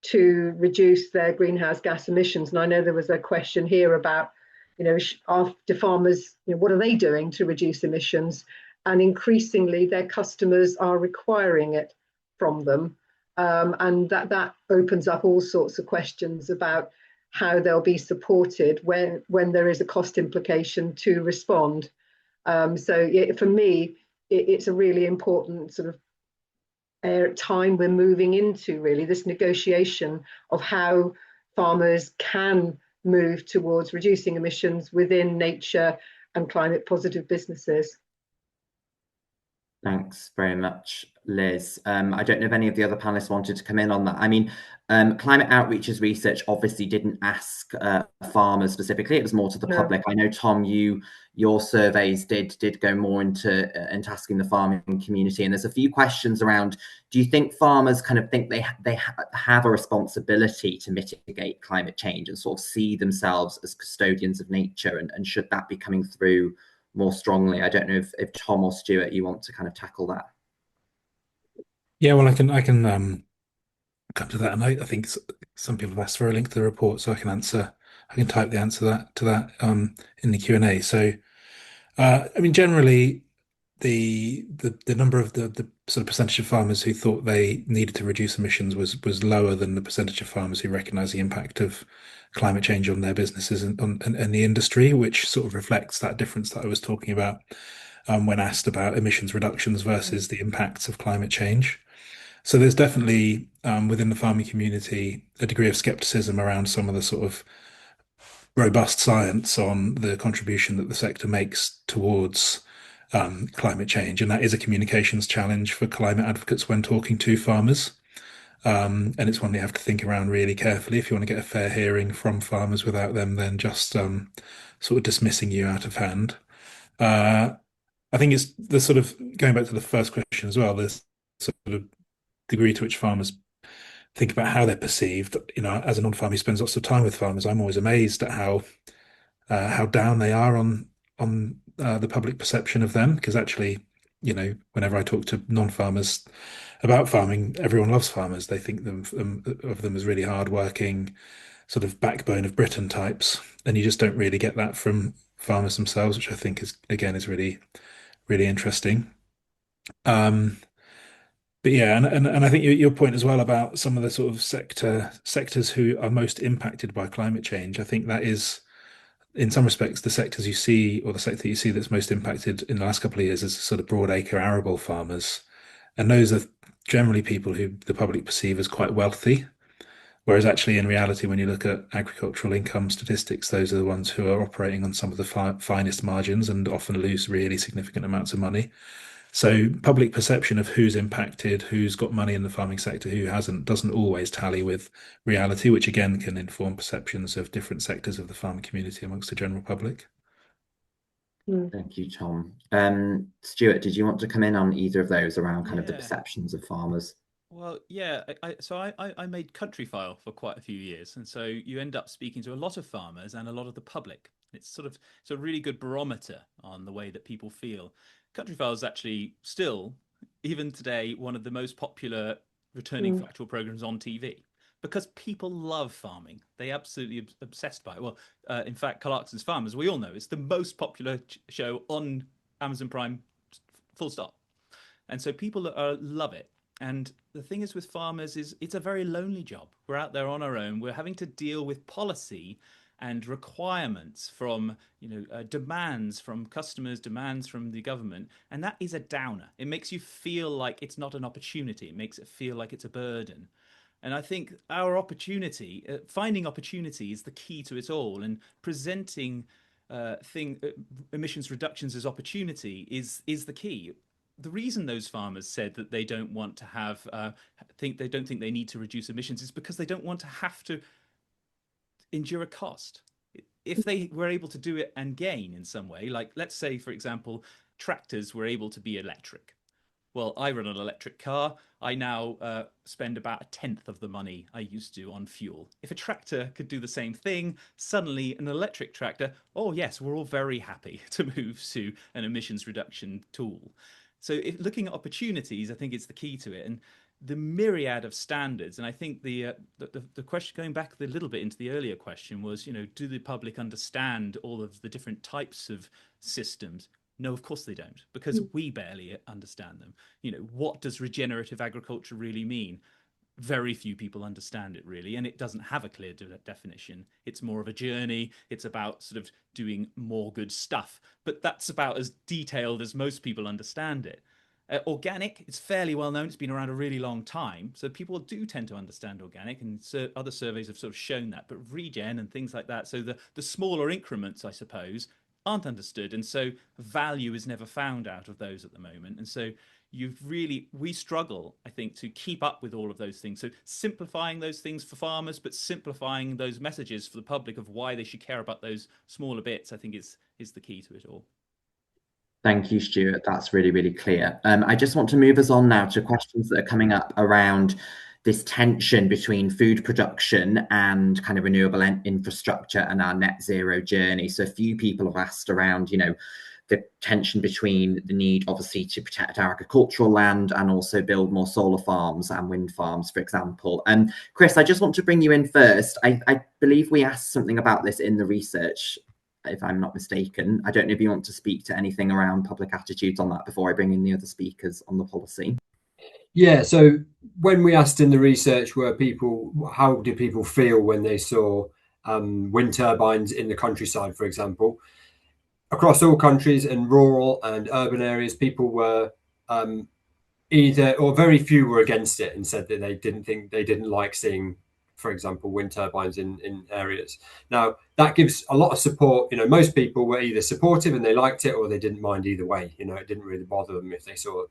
Speaker 3: to reduce their greenhouse gas emissions. And I know there was a question here about, do farmers, what are they doing to reduce emissions? And increasingly their customers are requiring it from them. And that opens up all sorts of questions about how they'll be supported when there is a cost implication to respond. For me, it's a really important sort of time we're moving into, really, this negotiation of how farmers can move towards reducing emissions within nature and climate positive businesses.
Speaker 1: Thanks very much, Liz. I don't know if any of the other panelists wanted to come in on that. I mean, Climate Outreach's research obviously didn't ask farmers specifically. It was more to the public. I know, Tom, your surveys did go more into asking the farming community, and there's a few questions around: do you think farmers kind of think they have a responsibility to mitigate climate change and sort of see themselves as custodians of nature, and should that be coming through more strongly? I don't know if Tom or Stuart, you want to kind of tackle that.
Speaker 4: Yeah, well, I can come to that, and I think some people have asked for a link to the report, so I can type the answer to that in the Q&A. So, I mean, generally, the number of the sort of percentage of farmers who thought they needed to reduce emissions was lower than the percentage of farmers who recognise the impact of climate change on their businesses and the industry, which sort of reflects that difference that I was talking about when asked about emissions reductions versus the impacts of climate change. So there's definitely within the farming community a degree of skepticism around some of the sort of robust science on the contribution that the sector makes towards climate change, and that is a communications challenge for climate advocates when talking to farmers. And it's one you have to think around really carefully if you want to get a fair hearing from farmers without them then just sort of dismissing you out of hand. I think it's the sort of going back to the first question as well. There's sort of degree to which farmers think about how they're perceived. You know, as a non-farmer who spends lots of time with farmers, I'm always amazed at how down they are on the public perception of them. Because actually, you know, whenever I talk to non-farmers about farming, everyone loves farmers. They think of them as really hardworking, sort of backbone of Britain types, and you just don't really get that from farmers themselves, which I think is really, really interesting. But yeah, and I think your point as well about some of the sort of sectors who are most impacted by climate change. I think that is, in some respects, the sectors you see, or the sector you see that's most impacted in the last couple of years is sort of broadacre arable farmers. And those are generally people who the public perceive as quite wealthy. Whereas actually, in reality, when you look at agricultural income statistics, those are the ones who are operating on some of the finest margins and often lose really significant amounts of money. So public perception of who's impacted, who's got money in the farming sector, who hasn't, doesn't always tally with reality, which again can inform perceptions of different sectors of the farming community amongst the general public.
Speaker 1: Thank you, Tom. Stuart, did you want to come in on either of those around kind of the perceptions of farmers?
Speaker 5: Well, yeah. I made Countryfile for quite a few years, and so you end up speaking to a lot of farmers and a lot of the public. It's a really good barometer on the way that people feel. Countryfile is actually still, even today, one of the most popular returning factual programs on TV because people love farming. They absolutely obsessed by it. Well, in fact, Clarkson's Farmers, we all know, it's the most popular show on Amazon Prime, full stop. And so people love it. And the thing is with farmers is it's a very lonely job. We're out there on our own. We're having to deal with policy and requirements from demands from customers, demands from the government, and that is a downer. It makes you feel like it's not an opportunity. It makes it feel like it's a burden. And I think our opportunity, finding opportunity, is the key to it all. And presenting emissions reductions as opportunity is the key. The reason those farmers said that they don't want to think they need to reduce emissions is because they don't want to have to endure a cost. If they were able to do it and gain in some way, like let's say, for example, tractors were able to be electric. Well, I run an electric car. I now spend about 1/10 of the money I used to on fuel. If a tractor could do the same thing, suddenly an electric tractor, oh yes, we're all very happy to move to an emissions reduction tool. So looking at opportunities, I think it's the key to it. And the myriad of standards, and I think the question, going back a little bit into the earlier question, was, do the public understand all of the different types of systems? No, of course they don't, because we barely understand them. What does regenerative agriculture really mean? Very few people understand it really, and it doesn't have a clear definition. It's more of a journey. It's about sort of doing more good stuff, but that's about as detailed as most people understand it. Organic, it's fairly well known. It's been around a really long time, so people do tend to understand organic, and other surveys have sort of shown that. But regen and things like that, so the smaller increments, I suppose, aren't understood, and so value is never found out of those at the moment. And so we struggle, I think, to keep up with all of those things. So simplifying those things for farmers, but simplifying those messages for the public of why they should care about those smaller bits, I think is the key to it all.
Speaker 1: Thank you, Stuart. That's really, really clear. I just want to move us on now to questions that are coming up around this tension between food production and kind of renewable infrastructure and our net zero journey. So a few people have asked around, the tension between the need, obviously, to protect our agricultural land and also build more solar farms and wind farms, for example. Chris, I just want to bring you in first. I believe we asked something about this in the research, if I'm not mistaken. I don't know if you want to speak to anything around public attitudes on that before I bring in the other speakers on the policy.
Speaker 2: Yeah, so when we asked in the research, how did people feel when they saw wind turbines in the countryside, for example, across all countries and rural and urban areas, people were either, or very few were against it and said that they didn't like seeing, for example, wind turbines in areas. Now, that gives a lot of support. Most people were either supportive and they liked it, or they didn't mind either way. It didn't really bother them if they saw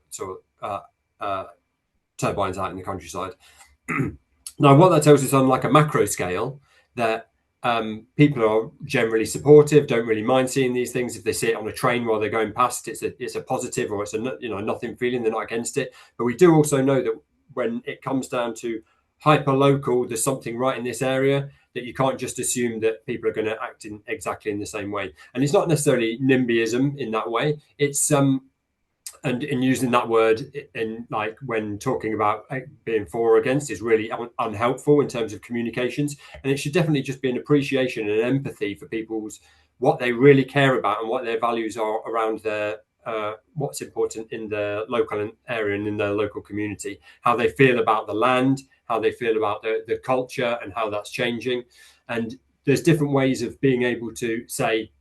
Speaker 2: turbines out in the countryside. Now, what that tells us on like a macro scale, that people are generally supportive, don't really mind seeing these things. If they see it on a train while they're going past, it's a positive, or it's a nothing feeling. They're not against it. But we do also know that when it comes down to hyper local, there's something right in this area, that you can't just assume that people are going to act in exactly in the same way. And it's not necessarily NIMBYism in that way. It's and using that word in, like, when talking about being for or against, is really unhelpful in terms of communications. And it should definitely just be an appreciation and empathy for what they really care about and what their values are around their what's important in their local area and in their local community, how they feel about the land, how they feel about the culture and how that's changing. And there's different ways of being able to say,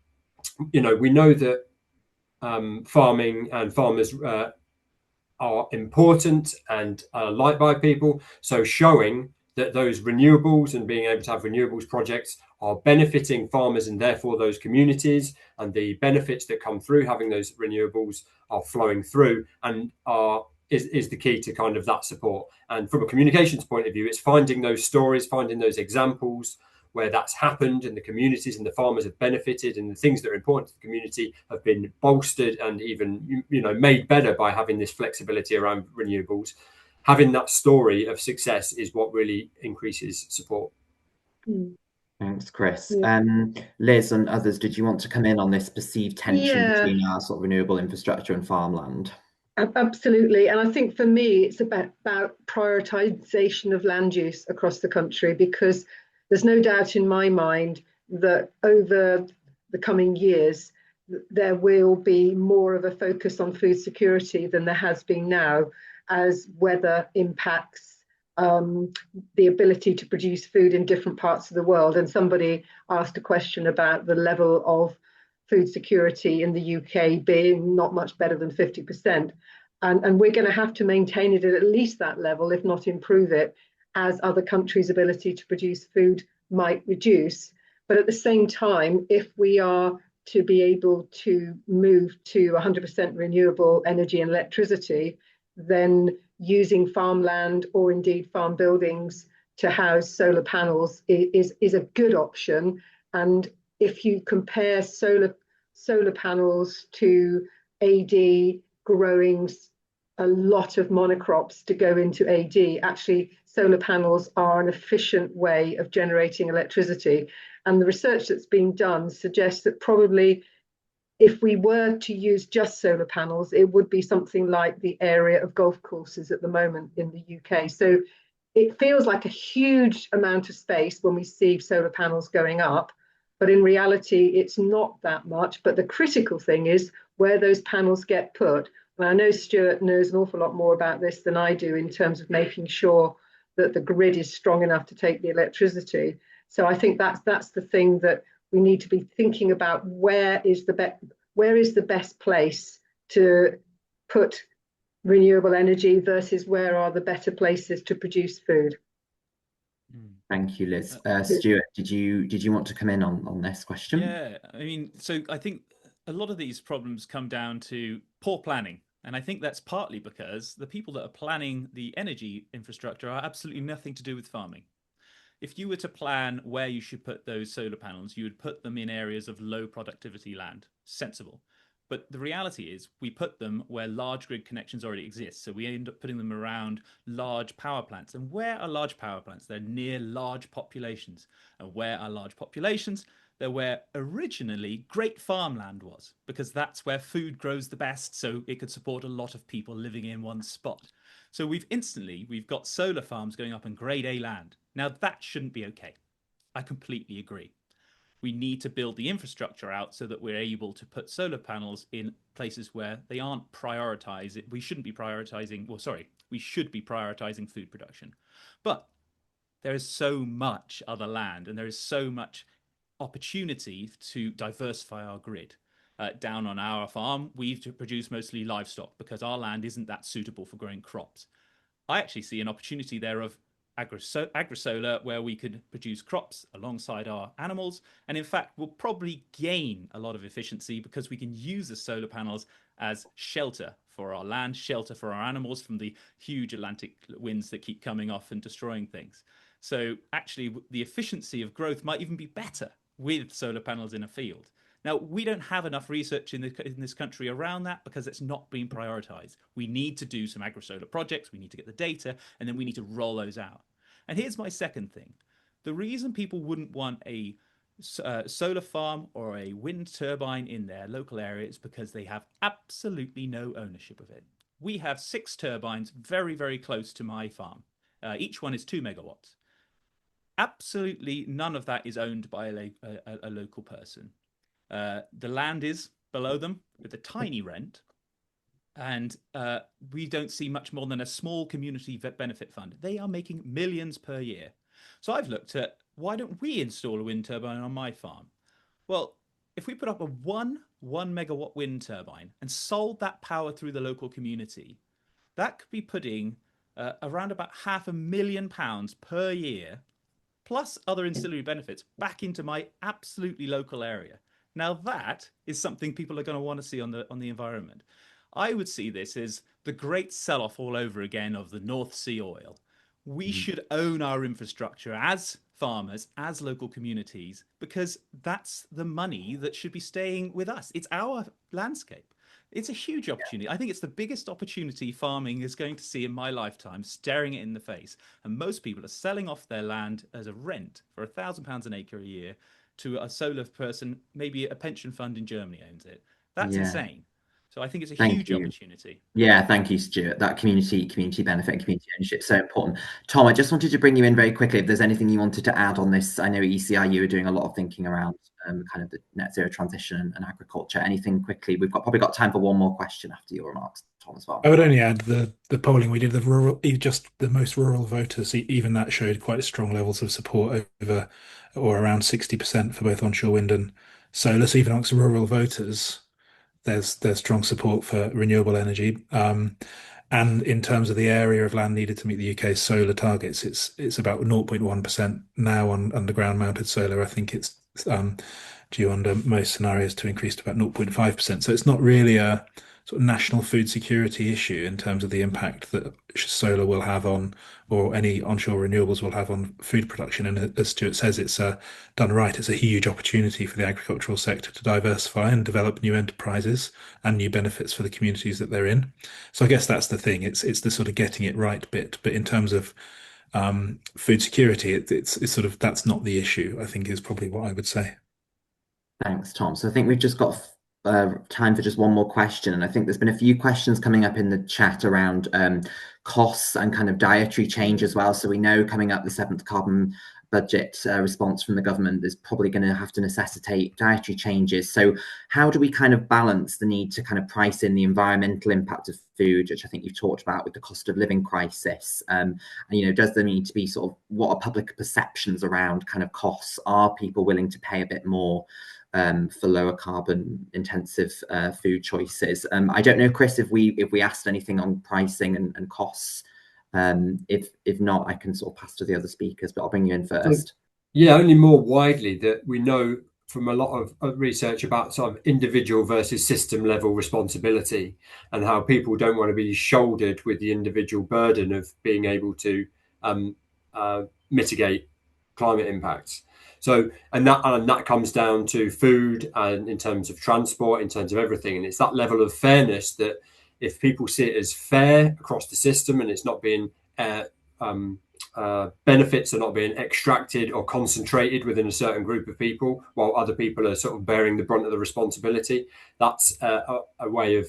Speaker 2: we know that farming and farmers are important and liked by people. So showing that those renewables and being able to have renewables projects are benefiting farmers and therefore those communities, and the benefits that come through having those renewables are flowing through and is the key to kind of that support. And from a communications point of view, it's finding those stories, finding those examples where that's happened and the communities and the farmers have benefited, and the things that are important to the community have been bolstered and even made better by having this flexibility around renewables. Having that story of success is what really increases support.
Speaker 1: Thanks, Chris. Liz and others, did you want to come in on this perceived tension between our sort of renewable infrastructure and farmland?
Speaker 3: Absolutely. And I think for me, it's about prioritisation of land use across the country, because there's no doubt in my mind that over the coming years, there will be more of a focus on food security than there has been now, as weather impacts the ability to produce food in different parts of the world. And somebody asked a question about the level of food security in the UK being not much better than 50%. And we're going to have to maintain it at least that level, if not improve it, as other countries' ability to produce food might reduce. But at the same time, if we are to be able to move to 100% renewable energy and electricity, then using farmland or indeed farm buildings to house solar panels is a good option. And if you compare solar panels to AD growing a lot of monocrops to go into AD, actually solar panels are an efficient way of generating electricity. And the research that's been done suggests that probably if we were to use just solar panels, it would be something like the area of golf courses at the moment in the UK. So it feels like a huge amount of space when we see solar panels going up, but in reality, it's not that much. But the critical thing is where those panels get put. And I know Stuart knows an awful lot more about this than I do in terms of making sure that the grid is strong enough to take the electricity. So I think that's the thing that we need to be thinking about. Where is the best place to put renewable energy versus where are the better places to produce food?
Speaker 1: Thank you, Liz. Stuart, did you want to come in on this question?
Speaker 5: Yeah, I mean, so I think a lot of these problems come down to poor planning. And I think that's partly because the people that are planning the energy infrastructure are absolutely nothing to do with farming. If you were to plan where you should put those solar panels, you would put them in areas of low productivity land. Sensible. But the reality is we put them where large grid connections already exist. So we end up putting them around large power plants. And where are large power plants? They're near large populations. And where are large populations? They're where originally great farmland was, because that's where food grows the best. So it could support a lot of people living in one spot. So we've got solar farms going up in grade A land. Now that shouldn't be okay. I completely agree. We need to build the infrastructure out so that we're able to put solar panels in places where they aren't prioritized. We shouldn't be prioritizing, we should be prioritizing food production. But there is so much other land and there is so much opportunity to diversify our grid. Down on our farm, we produce mostly livestock because our land isn't that suitable for growing crops. I actually see an opportunity there of agri-solar, where we could produce crops alongside our animals. And in fact, we'll probably gain a lot of efficiency because we can use the solar panels as shelter for our land, shelter for our animals from the huge Atlantic winds that keep coming off and destroying things. So actually, the efficiency of growth might even be better with solar panels in a field. Now, we don't have enough research in this country around that because it's not being prioritized. We need to do some agri-solar projects, we need to get the data, and then we need to roll those out. And here's my second thing. The reason people wouldn't want a solar farm or a wind turbine in their local area is because they have absolutely no ownership of it. We have 6 turbines very, very close to my farm. Each one is 2 megawatts. Absolutely none of that is owned by a local person. The land is below them with a tiny rent, and we don't see much more than a small community benefit fund. They are making millions per year. So I've looked at, why don't we install a wind turbine on my farm? Well, if we put up a 1 megawatt wind turbine and sold that power through the local community, that could be putting around about £500,000 per year, plus other ancillary benefits, back into my absolutely local area. Now that is something people are going to want to see on the environment. I would see this as the great sell-off all over again of the North Sea oil. We should own our infrastructure as farmers, as local communities, because that's the money that should be staying with us. It's our landscape. It's a huge opportunity. I think it's the biggest opportunity farming is going to see in my lifetime, staring it in the face. And most people are selling off their land as a rent for £1,000 an acre a year to a solar person. Maybe a pension fund in Germany owns it. That's insane. So I think it's a huge opportunity.
Speaker 1: Yeah, thank you, Stuart. That community benefit and community ownership is so important. Tom, I just wanted to bring you in very quickly. If there's anything you wanted to add on this, I know ECIU are doing a lot of thinking around kind of the net zero transition and agriculture. Anything quickly? We've probably got time for one more question after your remarks, Tom, as well.
Speaker 4: I would only add the polling we did, the rural, just the most rural voters, even that showed quite strong levels of support over or around 60% for both onshore wind and solar. So even amongst rural voters, there's strong support for renewable energy. And in terms of the area of land needed to meet the UK's solar targets, it's about 0.1% now on underground mounted solar. I think it's due under most scenarios to increase to about 0.5%. So it's not really a sort of national food security issue in terms of the impact that solar will have on, or any onshore renewables will have on food production. And as Stuart says, it's done right. It's a huge opportunity for the agricultural sector to diversify and develop new enterprises and new benefits for the communities that they're in. So I guess that's the thing. It's the sort of getting it right bit. But in terms of food security, it's sort of, that's not the issue, I think, is probably what I would say.
Speaker 1: Thanks, Tom. So I think we've just got time for just one more question. And I think there's been a few questions coming up in the chat around costs and kind of dietary change as well. So we know coming up the 7th carbon budget response from the government is probably going to have to necessitate dietary changes. So how do we kind of balance the need to kind of price in the environmental impact of food, which I think you've talked about with the cost of living crisis? And, you know, does there need to be sort of, what are public perceptions around kind of costs? Are people willing to pay a bit more for lower carbon intensive food choices? I don't know, Chris, if we asked anything on pricing and costs. If not, I can sort of pass to the other speakers, but I'll bring you in first.
Speaker 2: Yeah, only more widely that we know from a lot of research about sort of individual versus system level responsibility, and how people don't want to be shouldered with the individual burden of being able to mitigate climate impacts. So, and that comes down to food, and in terms of transport, in terms of everything. And it's that level of fairness that, if people see it as fair across the system, and it's not being benefits are not being extracted or concentrated within a certain group of people, while other people are sort of bearing the brunt of the responsibility. That's a way of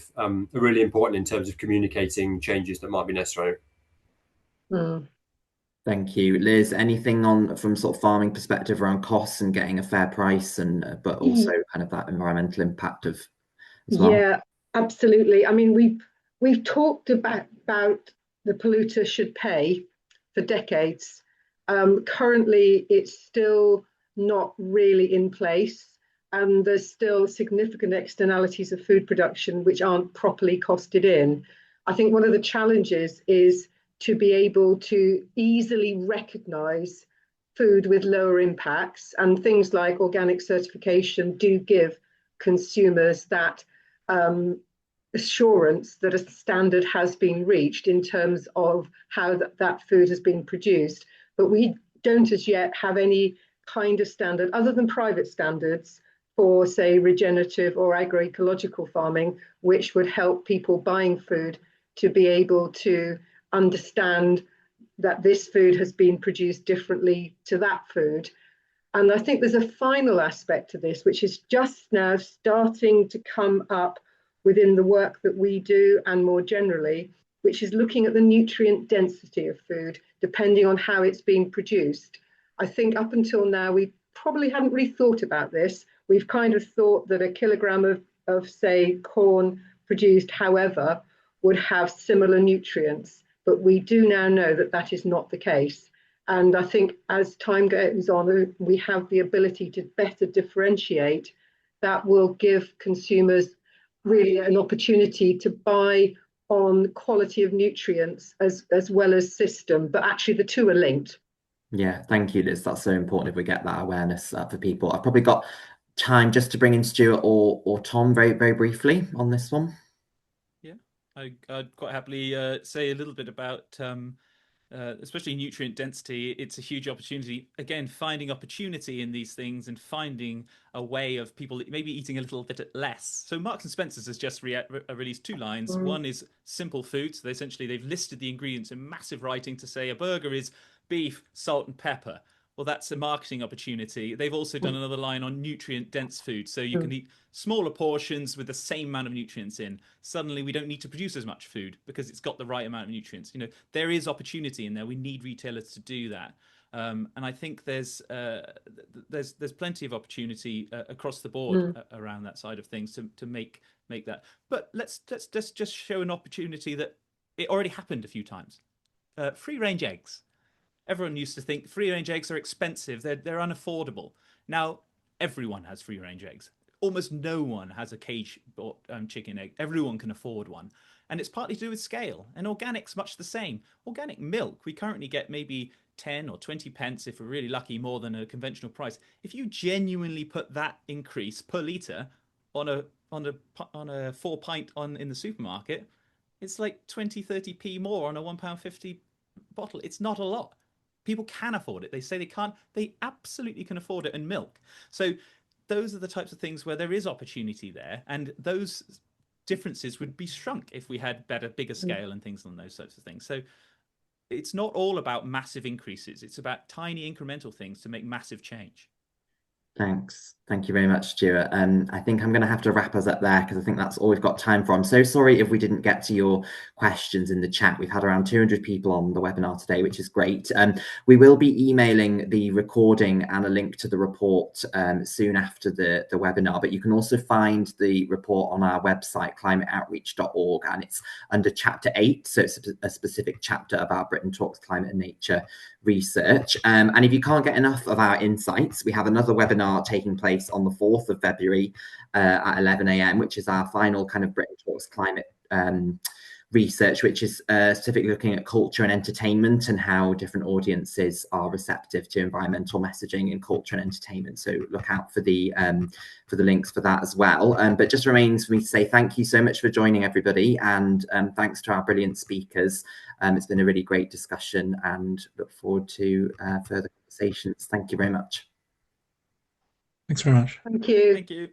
Speaker 2: really important in terms of communicating changes that might be necessary.
Speaker 1: Thank you, Liz. Anything on from sort of farming perspective around costs and getting a fair price, and but also kind of that environmental impact of as well?
Speaker 3: Yeah, absolutely. I mean, we've talked about the polluter should pay for decades. Currently, it's still not really in place, and there's still significant externalities of food production which aren't properly costed in. I think one of the challenges is to be able to easily recognize food with lower impacts, and things like organic certification do give consumers that assurance that a standard has been reached in terms of how that food has been produced. But we don't as yet have any kind of standard other than private standards for, say, regenerative or agroecological farming, which would help people buying food to be able to understand that this food has been produced differently to that food. And I think there's a final aspect to this, which is just now starting to come up within the work that we do and more generally, which is looking at the nutrient density of food, depending on how it's being produced. I think up until now, we probably hadn't really thought about this. We've kind of thought that a kilogram of say, corn produced however would have similar nutrients, but we do now know that that is not the case. And I think as time goes on, we have the ability to better differentiate. That will give consumers really an opportunity to buy on quality of nutrients as well as system, but actually the two are linked.
Speaker 1: Yeah, thank you, Liz. That's so important if we get that awareness for people. I've probably got time just to bring in Stuart or Tom very, very briefly on this one.
Speaker 5: Yeah, I'd quite happily say a little bit about especially nutrient density. It's a huge opportunity. Again, finding opportunity in these things and finding a way of people maybe eating a little bit less. So Marks and Spencer's has just released two lines. One is simple food. So they've listed the ingredients in massive writing to say a burger is beef, salt and pepper. Well, that's a marketing opportunity. They've also done another line on nutrient dense food. So you can eat smaller portions with the same amount of nutrients in. Suddenly we don't need to produce as much food because it's got the right amount of nutrients. You know, there is opportunity in there. We need retailers to do that. And I think there's plenty of opportunity across the board around that side of things to make that. But let's just show an opportunity that it already happened a few times. Free range eggs. Everyone used to think free-range eggs are expensive. They're unaffordable. Now, everyone has free-range eggs. Almost no one has a cage-bought chicken egg. Everyone can afford one. And it's partly to do with scale. And organic's much the same. Organic milk, we currently get maybe 10 or 20 pence, if we're really lucky, more than a conventional price. If you genuinely put that increase per litre on a 4 pint in the supermarket, it's like 20, 30p more on a £1.50 bottle. It's not a lot. People can afford it. They say they can't. They absolutely can afford it in milk. So those are the types of things where there is opportunity there. And those differences would be shrunk if we had bigger scale and things on those types of things. So it's not all about massive increases. It's about tiny incremental things to make massive change.
Speaker 1: Thanks. Thank you very much, Stuart. I think I'm going to have to wrap us up there because I think that's all we've got time for. I'm so sorry if we didn't get to your questions in the chat. We've had around 200 people on the webinar today, which is great. We will be emailing the recording and a link to the report soon after the webinar, but you can also find the report on our website, climateoutreach.org, and it's under chapter 8. So it's a specific chapter about Britain Talks Climate and Nature research. And if you can't get enough of our insights, we have another webinar taking place on the 4th of February at 11 a.m, which is our final kind of Britain Talks Climate research, which is specifically looking at culture and entertainment and how different audiences are receptive to environmental messaging in culture and entertainment. So look out for the links for that as well. But just remains for me to say thank you so much for joining, everybody, and thanks to our brilliant speakers. It's been a really great discussion, and look forward to further conversations. Thank you very much.
Speaker 4: Thanks very much.
Speaker 3: Thank you.
Speaker 5: Thank you.